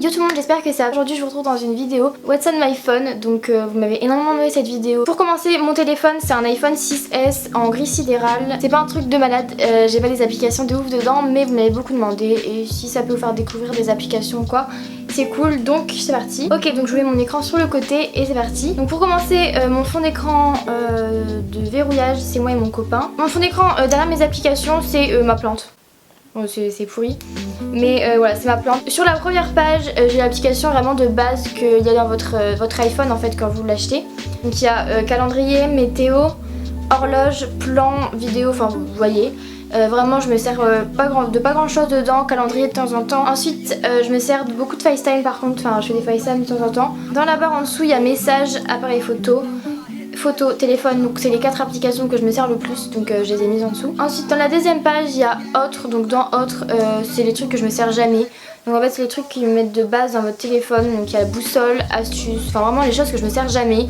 Yo tout le monde, j'espère que ça va. Aujourd'hui je vous retrouve dans une vidéo What's on my phone. Donc vous m'avez énormément demandé cette vidéo. Pour commencer, mon téléphone c'est un iPhone 6S en gris sidéral. C'est pas un truc de malade, j'ai pas des applications de ouf dedans, mais vous m'avez beaucoup demandé. Et si ça peut vous faire découvrir des applications ou quoi, c'est cool, donc c'est parti. Ok, donc je mets mon écran sur le côté et c'est parti. Donc pour commencer, mon fond d'écran de verrouillage, c'est moi et mon copain. Mon fond d'écran derrière mes applications, c'est ma plante. Bon, c'est pourri, mais voilà, c'est ma plante. Sur la première page, j'ai l'application vraiment de base qu'il y a dans votre iPhone en fait quand vous l'achetez. Donc il y a calendrier, météo, horloge, plan, vidéo, enfin vous voyez. Vraiment je me sers de pas grand chose dedans, calendrier de temps en temps. Ensuite je me sers de beaucoup de FaceTime par contre, enfin je fais des FaceTime de temps en temps. Dans la barre en dessous il y a message, appareil photo, photo, téléphone, donc c'est les 4 applications que je me sers le plus, donc je les ai mises en dessous. Ensuite dans la deuxième page il y a autre, donc dans autre c'est les trucs que je me sers jamais. Donc en fait c'est les trucs qui me mettent de base dans votre téléphone, donc il y a boussole, astuces, enfin vraiment les choses que je me sers jamais.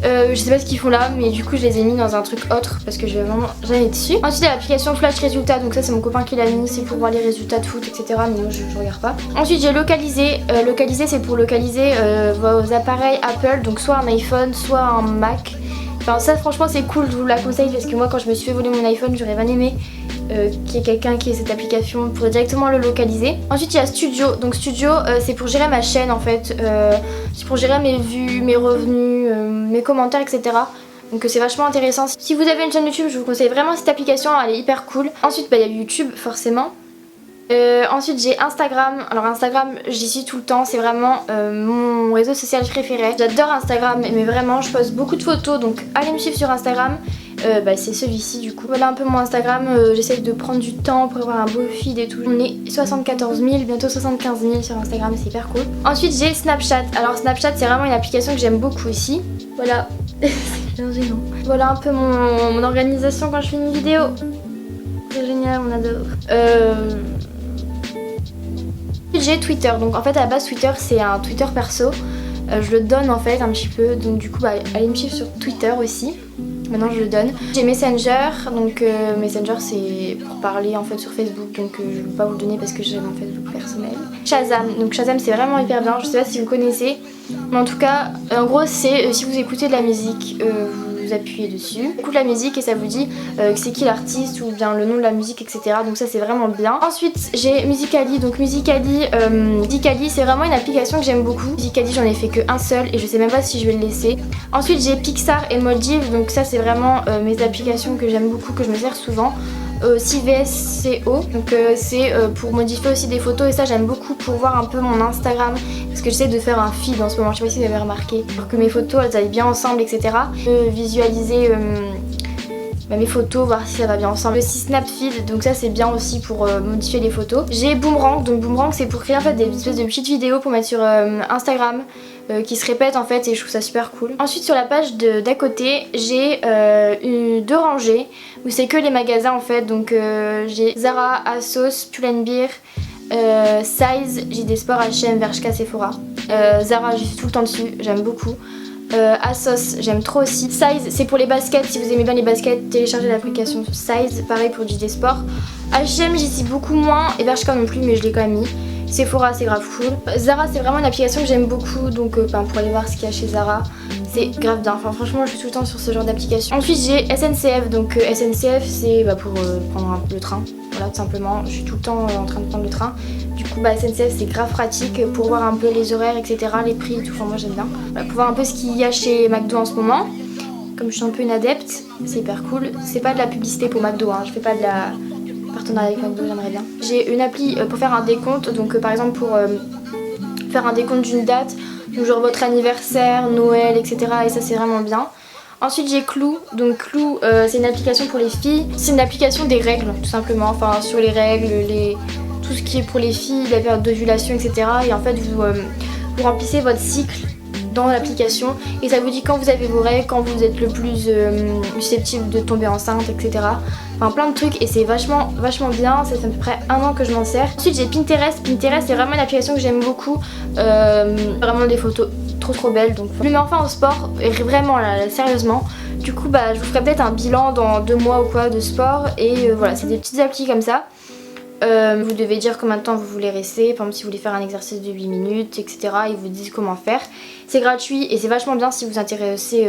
Je sais pas ce qu'ils font là, mais du coup je les ai mis dans un truc autre parce que je vais vraiment jamais dessus. Ensuite il y a l'application Flash Résultats, donc ça c'est mon copain qui l'a mis, c'est pour voir les résultats de foot etc, mais moi je regarde pas. Ensuite j'ai localisé, localiser c'est pour localiser vos appareils Apple, donc soit un iPhone soit un Mac. Enfin ça franchement c'est cool, je vous la conseille parce que moi quand je me suis fait voler mon iPhone j'aurais bien aimé qu'il y ait quelqu'un qui ait cette application pour directement le localiser. Ensuite il y a Studio, donc Studio c'est pour gérer ma chaîne en fait, c'est pour gérer mes vues, mes revenus, mes commentaires etc. Donc c'est vachement intéressant. Si vous avez une chaîne YouTube je vous conseille vraiment cette application, elle est hyper cool. Ensuite bah, il y a YouTube forcément. Ensuite j'ai Instagram, alors Instagram j'y suis tout le temps, c'est vraiment mon réseau social préféré. J'adore Instagram mais vraiment je poste beaucoup de photos donc allez me suivre sur Instagram. Bah, c'est celui-ci du coup. Voilà un peu mon Instagram, j'essaye de prendre du temps pour avoir un beau feed et tout. On est 74 000, bientôt 75 000 sur Instagram, c'est hyper cool. Ensuite j'ai Snapchat, alors Snapchat c'est vraiment une application que j'aime beaucoup aussi. Voilà, c'est bien gênant. Voilà un peu mon organisation quand je fais une vidéo. C'est génial, on adore. J'ai Twitter, donc en fait à la base Twitter c'est un Twitter perso, je le donne en fait un petit peu, donc du coup bah, allez me suivre sur Twitter aussi, maintenant je le donne. J'ai Messenger, donc Messenger c'est pour parler en fait sur Facebook, donc je ne vais pas vous le donner parce que j'ai mon Facebook personnel. Shazam, donc Shazam c'est vraiment hyper bien, je sais pas si vous connaissez, mais en tout cas en gros c'est si vous écoutez de la musique, vous appuyez dessus, écoute la musique et ça vous dit que c'est qui l'artiste ou bien le nom de la musique etc. Donc ça c'est vraiment bien. Ensuite j'ai Musical.ly, donc Musical.ly c'est vraiment une application que j'aime beaucoup. Musical.ly j'en ai fait que un seul et je sais même pas si je vais le laisser. Ensuite j'ai Pixar et Modiv, donc ça c'est vraiment mes applications que j'aime beaucoup, que je me sers souvent. Aussi VSCO, donc c'est pour modifier aussi des photos et ça j'aime beaucoup pour voir un peu mon Instagram parce que j'essaie de faire un feed en ce moment, je sais pas si vous avez remarqué, pour que mes photos elles aillent bien ensemble etc. Visualiser mes photos, voir si ça va bien ensemble. Aussi Snapfeed, donc ça c'est bien aussi pour modifier les photos. J'ai Boomerang, donc Boomerang c'est pour créer en fait des espèces de petites vidéos pour mettre sur Instagram qui se répètent en fait et je trouve ça super cool. Ensuite sur la page d'à côté j'ai 2 rangées où c'est que les magasins en fait, donc j'ai Zara, Asos, Pull&Bear, Size, JD Sport, H&M, Bershka, Sephora. Zara j'y suis tout le temps dessus, j'aime beaucoup. Asos j'aime trop aussi. Size c'est pour les baskets, si vous aimez bien les baskets téléchargez l'application Size, pareil pour JD Sport. H&M j'y suis beaucoup moins et Bershka non plus mais je l'ai quand même mis. Sephora c'est grave cool. Zara c'est vraiment une application que j'aime beaucoup, donc pour aller voir ce qu'il y a chez Zara c'est grave bien, enfin franchement je suis tout le temps sur ce genre d'application. Ensuite j'ai SNCF, donc SNCF c'est pour prendre le train, voilà tout simplement, je suis tout le temps en train de prendre le train. Du coup SNCF c'est grave pratique pour voir un peu les horaires etc, les prix et tout, enfin moi j'aime bien. Voilà, pour voir un peu ce qu'il y a chez McDo en ce moment, comme je suis un peu une adepte, c'est hyper cool. C'est pas de la publicité pour McDo, hein. Je fais pas de la partenariat avec McDo, j'aimerais bien. J'ai une appli pour faire un décompte, donc par exemple pour faire un décompte d'une date, donc genre votre anniversaire, Noël, etc. Et ça c'est vraiment bien. Ensuite j'ai Clue, donc Clue c'est une application pour les filles, c'est une application des règles tout simplement, enfin sur les règles, tout ce qui est pour les filles, la période d'ovulation, etc. Et en fait vous remplissez votre cycle dans l'application et ça vous dit quand vous avez vos règles, quand vous êtes le plus susceptible de tomber enceinte, etc. Enfin plein de trucs et c'est vachement bien, ça fait à peu près 1 an que je m'en sers. Ensuite j'ai Pinterest, Pinterest c'est vraiment une application que j'aime beaucoup, vraiment des photos trop belles, donc je me mets enfin au sport, et vraiment là, sérieusement. Du coup je vous ferai peut-être un bilan dans 2 mois ou quoi de sport et voilà c'est des petites applis comme ça. Vous devez dire combien de temps vous voulez rester, par exemple si vous voulez faire un exercice de 8 minutes, etc. Ils vous disent comment faire. C'est gratuit et c'est vachement bien si vous vous intéressez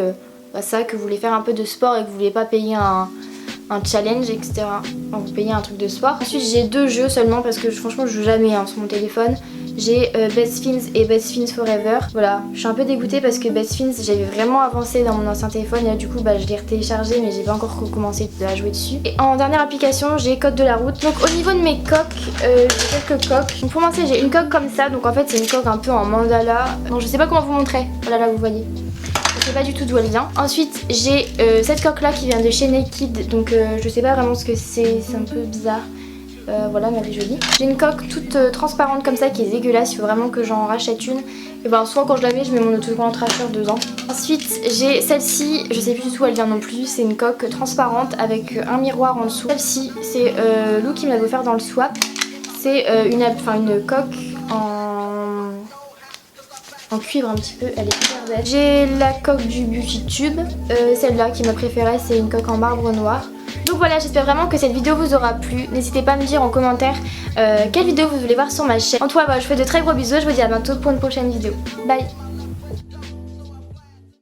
à ça, que vous voulez faire un peu de sport et que vous voulez pas payer un challenge, etc. Enfin, vous payez un truc de sport. Ensuite j'ai 2 jeux seulement parce que franchement je joue jamais sur mon téléphone. J'ai Best Fiends et Best Fiends Forever. Voilà, je suis un peu dégoûtée parce que Best Fiends j'avais vraiment avancé dans mon ancien téléphone et là, du coup je l'ai téléchargé mais j'ai pas encore commencé à jouer dessus. Et en dernière application j'ai Code de la route. Donc au niveau de mes coques, j'ai quelques coques. Donc pour commencer j'ai une coque comme ça, donc en fait c'est une coque un peu en mandala. Donc je sais pas comment vous montrer, voilà là vous voyez. Je sais pas du tout d'où elle vient. Ensuite j'ai cette coque là qui vient de chez Naked, donc je sais pas vraiment ce que c'est un peu bizarre. Voilà, mais elle est jolie. J'ai une coque toute transparente comme ça qui est dégueulasse, il faut vraiment que j'en rachète une. Et ben soit quand je la mets, je mets mon autocollant traceur dedans. Ensuite j'ai celle-ci, je sais plus du tout où elle vient non plus, c'est une coque transparente avec un miroir en dessous. Celle-ci c'est Lou qui me l'a offert dans le swap. C'est une coque en cuivre un petit peu, elle est hyper belle. J'ai la coque du Beauty Tube, celle-là qui m'a préférée, c'est une coque en marbre noir. Donc voilà, j'espère vraiment que cette vidéo vous aura plu. N'hésitez pas à me dire en commentaire quelle vidéo vous voulez voir sur ma chaîne. En tout cas, je vous fais de très gros bisous, je vous dis à bientôt pour une prochaine vidéo. Bye.